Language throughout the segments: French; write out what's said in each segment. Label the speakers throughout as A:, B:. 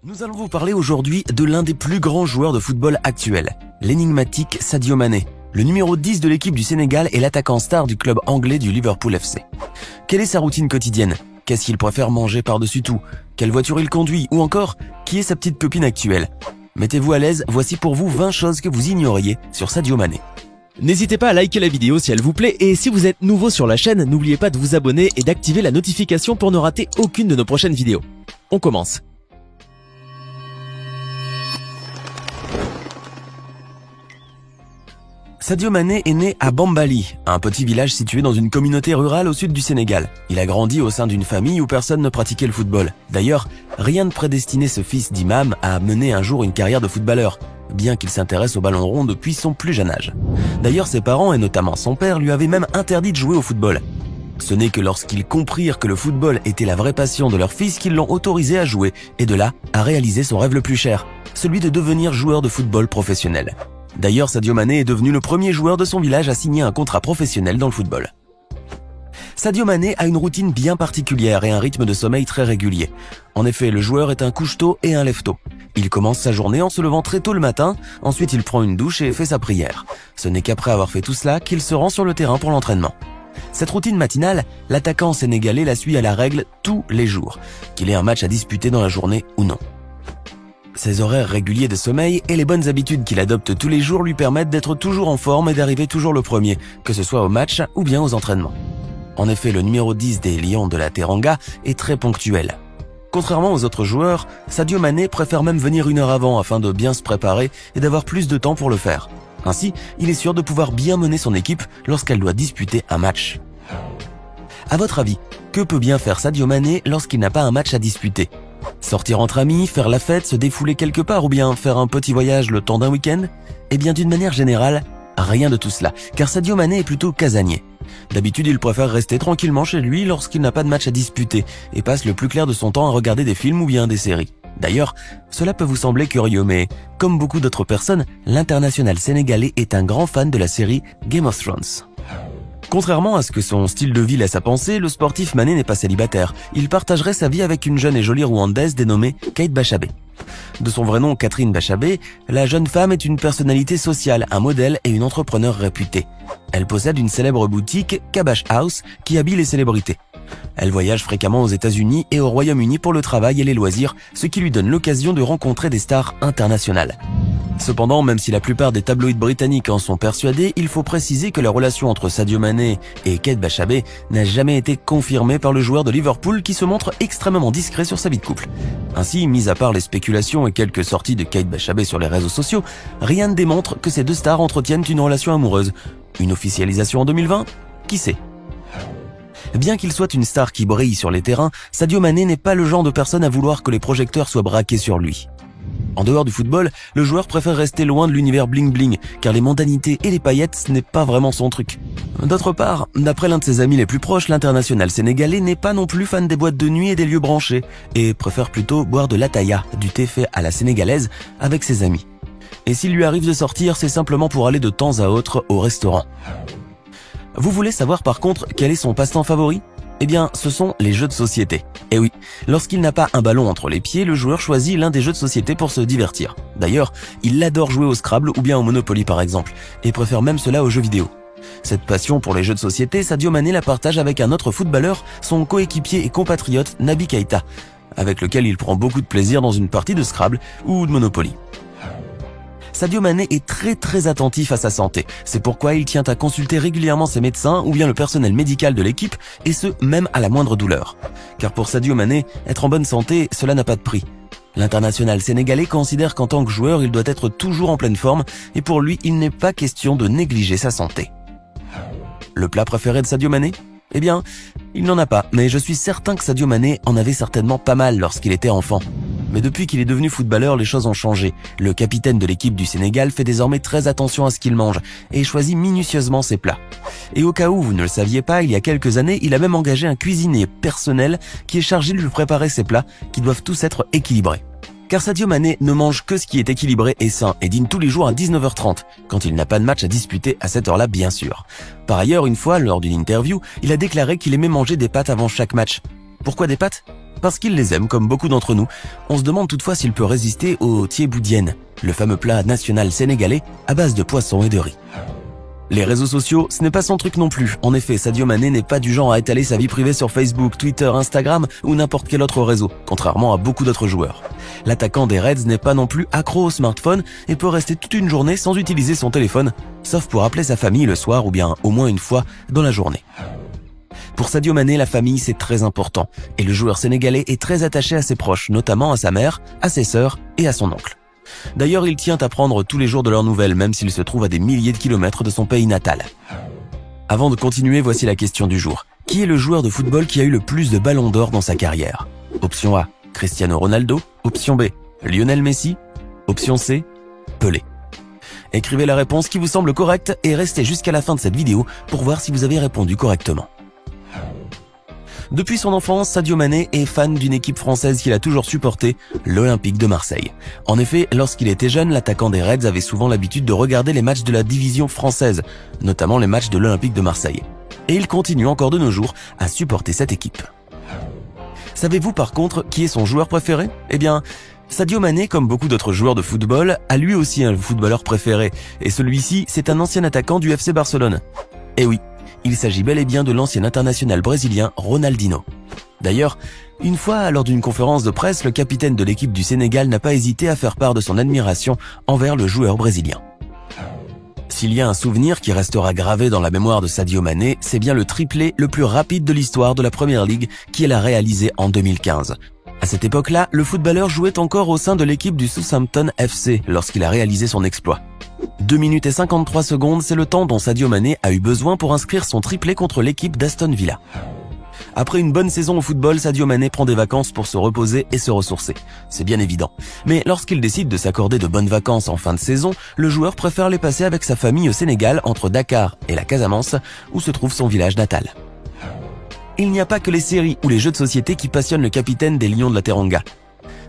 A: Nous allons vous parler aujourd'hui de l'un des plus grands joueurs de football actuels, l'énigmatique Sadio Mané, le numéro 10 de l'équipe du Sénégal et l'attaquant star du club anglais du Liverpool FC. Quelle est sa routine quotidienne? Qu'est-ce qu'il préfère manger par-dessus tout? Quelle voiture il conduit? Ou encore, qui est sa petite copine actuelle? Mettez-vous à l'aise, voici pour vous 20 choses que vous ignoriez sur Sadio Mané.
B: N'hésitez pas à liker la vidéo si elle vous plaît et si vous êtes nouveau sur la chaîne, n'oubliez pas de vous abonner et d'activer la notification pour ne rater aucune de nos prochaines vidéos. On commence.
A: Sadio Mané est né à Bambali, un petit village situé dans une communauté rurale au sud du Sénégal. Il a grandi au sein d'une famille où personne ne pratiquait le football. D'ailleurs, rien ne prédestinait ce fils d'imam à mener un jour une carrière de footballeur, bien qu'il s'intéresse au ballon rond depuis son plus jeune âge. D'ailleurs, ses parents, et notamment son père, lui avaient même interdit de jouer au football. Ce n'est que lorsqu'ils comprirent que le football était la vraie passion de leur fils qu'ils l'ont autorisé à jouer, et de là à réaliser son rêve le plus cher, celui de devenir joueur de football professionnel. D'ailleurs, Sadio Mané est devenu le premier joueur de son village à signer un contrat professionnel dans le football. Sadio Mané a une routine bien particulière et un rythme de sommeil très régulier. En effet, le joueur est un couche-tôt et un lève-tôt. Il commence sa journée en se levant très tôt le matin, ensuite il prend une douche et fait sa prière. Ce n'est qu'après avoir fait tout cela qu'il se rend sur le terrain pour l'entraînement. Cette routine matinale, l'attaquant sénégalais la suit à la règle tous les jours, qu'il ait un match à disputer dans la journée ou non. Ses horaires réguliers de sommeil et les bonnes habitudes qu'il adopte tous les jours lui permettent d'être toujours en forme et d'arriver toujours le premier, que ce soit au match ou bien aux entraînements. En effet, le numéro 10 des Lions de la Teranga est très ponctuel. Contrairement aux autres joueurs, Sadio Mané préfère même venir une heure avant afin de bien se préparer et d'avoir plus de temps pour le faire. Ainsi, il est sûr de pouvoir bien mener son équipe lorsqu'elle doit disputer un match. À votre avis, que peut bien faire Sadio Mané lorsqu'il n'a pas un match à disputer? Sortir entre amis, faire la fête, se défouler quelque part ou bien faire un petit voyage le temps d'un week-end? Eh bien d'une manière générale, rien de tout cela, car Sadio Mané est plutôt casanier. D'habitude, il préfère rester tranquillement chez lui lorsqu'il n'a pas de match à disputer et passe le plus clair de son temps à regarder des films ou bien des séries. D'ailleurs, cela peut vous sembler curieux, mais comme beaucoup d'autres personnes, l'international sénégalais est un grand fan de la série Game of Thrones. Contrairement à ce que son style de vie laisse à penser, le sportif Mané n'est pas célibataire. Il partagerait sa vie avec une jeune et jolie Rwandaise dénommée Kate Bachabé. De son vrai nom Catherine Bachabé, la jeune femme est une personnalité sociale, un modèle et une entrepreneur réputée. Elle possède une célèbre boutique, Kabash House, qui habille les célébrités. Elle voyage fréquemment aux États-Unis et au Royaume-Uni pour le travail et les loisirs, ce qui lui donne l'occasion de rencontrer des stars internationales. Cependant, même si la plupart des tabloïds britanniques en sont persuadés, il faut préciser que la relation entre Sadio Mané et Kate Bachabé n'a jamais été confirmée par le joueur de Liverpool qui se montre extrêmement discret sur sa vie de couple. Ainsi, mis à part les spéculations et quelques sorties de Kate Bachabé sur les réseaux sociaux, rien ne démontre que ces deux stars entretiennent une relation amoureuse. Une officialisation en 2020? Qui sait? Bien qu'il soit une star qui brille sur les terrains, Sadio Mané n'est pas le genre de personne à vouloir que les projecteurs soient braqués sur lui. En dehors du football, le joueur préfère rester loin de l'univers bling-bling, car les mondanités et les paillettes, ce n'est pas vraiment son truc. D'autre part, d'après l'un de ses amis les plus proches, l'international sénégalais n'est pas non plus fan des boîtes de nuit et des lieux branchés, et préfère plutôt boire de l'ataya, du thé fait à la sénégalaise, avec ses amis. Et s'il lui arrive de sortir, c'est simplement pour aller de temps à autre au restaurant. Vous voulez savoir par contre quel est son passe-temps favori? Eh bien, ce sont les jeux de société. Et oui, lorsqu'il n'a pas un ballon entre les pieds, le joueur choisit l'un des jeux de société pour se divertir. D'ailleurs, il adore jouer au Scrabble ou bien au Monopoly par exemple, et préfère même cela aux jeux vidéo. Cette passion pour les jeux de société, Sadio Mané la partage avec un autre footballeur, son coéquipier et compatriote Naby Keïta, avec lequel il prend beaucoup de plaisir dans une partie de Scrabble ou de Monopoly. Sadio Mané est très attentif à sa santé. C'est pourquoi il tient à consulter régulièrement ses médecins ou bien le personnel médical de l'équipe, et ce, même à la moindre douleur. Car pour Sadio Mané, être en bonne santé, cela n'a pas de prix. L'international sénégalais considère qu'en tant que joueur, il doit être toujours en pleine forme, et pour lui, il n'est pas question de négliger sa santé. Le plat préféré de Sadio Mané? Eh bien, il n'en a pas, mais je suis certain que Sadio Mané en avait certainement pas mal lorsqu'il était enfant. Mais depuis qu'il est devenu footballeur, les choses ont changé. Le capitaine de l'équipe du Sénégal fait désormais très attention à ce qu'il mange et choisit minutieusement ses plats. Et au cas où vous ne le saviez pas, il y a quelques années, il a même engagé un cuisinier personnel qui est chargé de lui préparer ses plats qui doivent tous être équilibrés. Car Sadio Mané ne mange que ce qui est équilibré et sain et dîne tous les jours à 19h30, quand il n'a pas de match à disputer à cette heure-là bien sûr. Par ailleurs, une fois, lors d'une interview, il a déclaré qu'il aimait manger des pâtes avant chaque match. Pourquoi des pâtes? Parce qu'il les aime comme beaucoup d'entre nous. On se demande toutefois s'il peut résister au thieboudienne, le fameux plat national sénégalais à base de poisson et de riz. Les réseaux sociaux, ce n'est pas son truc non plus. En effet, Sadio Mané n'est pas du genre à étaler sa vie privée sur Facebook, Twitter, Instagram ou n'importe quel autre réseau, contrairement à beaucoup d'autres joueurs. L'attaquant des Reds n'est pas non plus accro au smartphone et peut rester toute une journée sans utiliser son téléphone, sauf pour appeler sa famille le soir ou bien au moins une fois dans la journée. Pour Sadio Mané, la famille c'est très important et le joueur sénégalais est très attaché à ses proches, notamment à sa mère, à ses sœurs et à son oncle. D'ailleurs, il tient à prendre tous les jours de leurs nouvelles, même s'il se trouve à des milliers de kilomètres de son pays natal. Avant de continuer, voici la question du jour. Qui est le joueur de football qui a eu le plus de ballons d'or dans sa carrière? Option A, Cristiano Ronaldo. Option B, Lionel Messi. Option C, Pelé. Écrivez la réponse qui vous semble correcte et restez jusqu'à la fin de cette vidéo pour voir si vous avez répondu correctement. Depuis son enfance, Sadio Mané est fan d'une équipe française qu'il a toujours supportée, l'Olympique de Marseille. En effet, lorsqu'il était jeune, l'attaquant des Reds avait souvent l'habitude de regarder les matchs de la division française, notamment les matchs de l'Olympique de Marseille. Et il continue encore de nos jours à supporter cette équipe. Savez-vous par contre qui est son joueur préféré? Eh bien, Sadio Mané, comme beaucoup d'autres joueurs de football, a lui aussi un footballeur préféré, et celui-ci, c'est un ancien attaquant du FC Barcelone. Eh oui, il s'agit bel et bien de l'ancien international brésilien Ronaldinho. D'ailleurs, une fois lors d'une conférence de presse, le capitaine de l'équipe du Sénégal n'a pas hésité à faire part de son admiration envers le joueur brésilien. S'il y a un souvenir qui restera gravé dans la mémoire de Sadio Mané, c'est bien le triplé le plus rapide de l'histoire de la Premier League qu'il a réalisé en 2015. À cette époque-là, le footballeur jouait encore au sein de l'équipe du Southampton FC lorsqu'il a réalisé son exploit. 2 minutes et 53 secondes, c'est le temps dont Sadio Mané a eu besoin pour inscrire son triplé contre l'équipe d'Aston Villa. Après une bonne saison au football, Sadio Mané prend des vacances pour se reposer et se ressourcer. C'est bien évident. Mais lorsqu'il décide de s'accorder de bonnes vacances en fin de saison, le joueur préfère les passer avec sa famille au Sénégal, entre Dakar et la Casamance, où se trouve son village natal. Il n'y a pas que les séries ou les jeux de société qui passionnent le capitaine des Lions de la Teranga.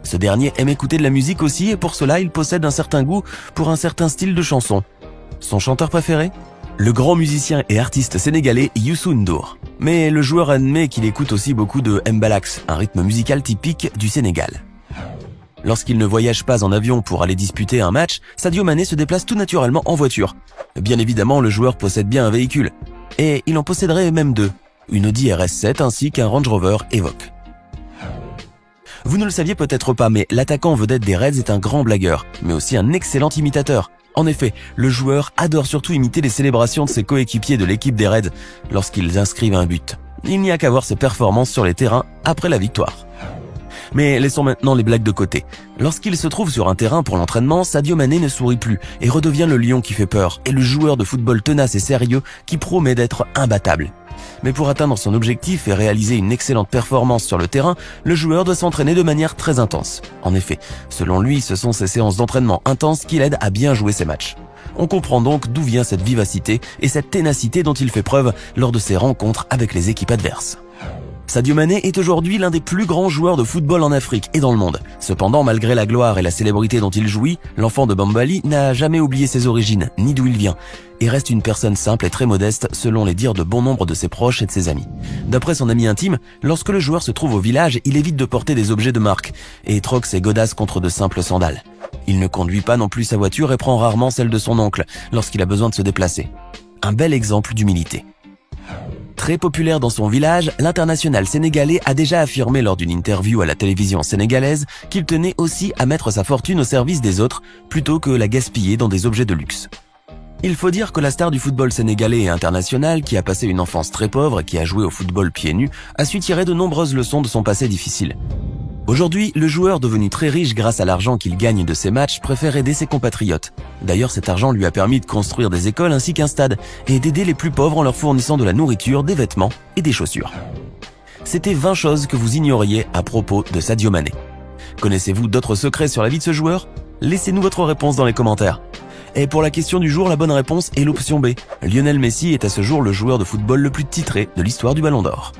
A: Ce dernier aime écouter de la musique aussi et pour cela il possède un certain goût pour un certain style de chanson. Son chanteur préféré? Le grand musicien et artiste sénégalais Youssou N'Dour. Mais le joueur admet qu'il écoute aussi beaucoup de mbalax, un rythme musical typique du Sénégal. Lorsqu'il ne voyage pas en avion pour aller disputer un match, Sadio Mané se déplace tout naturellement en voiture. Bien évidemment, le joueur possède bien un véhicule. Et il en posséderait même deux, une Audi RS7 ainsi qu'un Range Rover Evoque. Vous ne le saviez peut-être pas, mais l'attaquant vedette des Reds est un grand blagueur, mais aussi un excellent imitateur. En effet, le joueur adore surtout imiter les célébrations de ses coéquipiers de l'équipe des Reds lorsqu'ils inscrivent un but. Il n'y a qu'à voir ses performances sur les terrains après la victoire. Mais laissons maintenant les blagues de côté. Lorsqu'il se trouve sur un terrain pour l'entraînement, Sadio Mané ne sourit plus et redevient le lion qui fait peur et le joueur de football tenace et sérieux qui promet d'être imbattable. Mais pour atteindre son objectif et réaliser une excellente performance sur le terrain, le joueur doit s'entraîner de manière très intense. En effet, selon lui, ce sont ces séances d'entraînement intenses qui l'aident à bien jouer ses matchs. On comprend donc d'où vient cette vivacité et cette ténacité dont il fait preuve lors de ses rencontres avec les équipes adverses. Sadio Mané est aujourd'hui l'un des plus grands joueurs de football en Afrique et dans le monde. Cependant, malgré la gloire et la célébrité dont il jouit, l'enfant de Bambali n'a jamais oublié ses origines, ni d'où il vient, et reste une personne simple et très modeste selon les dires de bon nombre de ses proches et de ses amis. D'après son ami intime, lorsque le joueur se trouve au village, il évite de porter des objets de marque et troque ses godasses contre de simples sandales. Il ne conduit pas non plus sa voiture et prend rarement celle de son oncle lorsqu'il a besoin de se déplacer. Un bel exemple d'humilité. Très populaire dans son village, l'international sénégalais a déjà affirmé lors d'une interview à la télévision sénégalaise qu'il tenait aussi à mettre sa fortune au service des autres plutôt que la gaspiller dans des objets de luxe. Il faut dire que la star du football sénégalais et international, qui a passé une enfance très pauvre et qui a joué au football pieds nus, a su tirer de nombreuses leçons de son passé difficile. Aujourd'hui, le joueur devenu très riche grâce à l'argent qu'il gagne de ses matchs préfère aider ses compatriotes. D'ailleurs, cet argent lui a permis de construire des écoles ainsi qu'un stade et d'aider les plus pauvres en leur fournissant de la nourriture, des vêtements et des chaussures. C'était 20 choses que vous ignoriez à propos de Sadio Mané. Connaissez-vous d'autres secrets sur la vie de ce joueur? Laissez-nous votre réponse dans les commentaires. Et pour la question du jour, la bonne réponse est l'option B. Lionel Messi est à ce jour le joueur de football le plus titré de l'histoire du Ballon d'Or.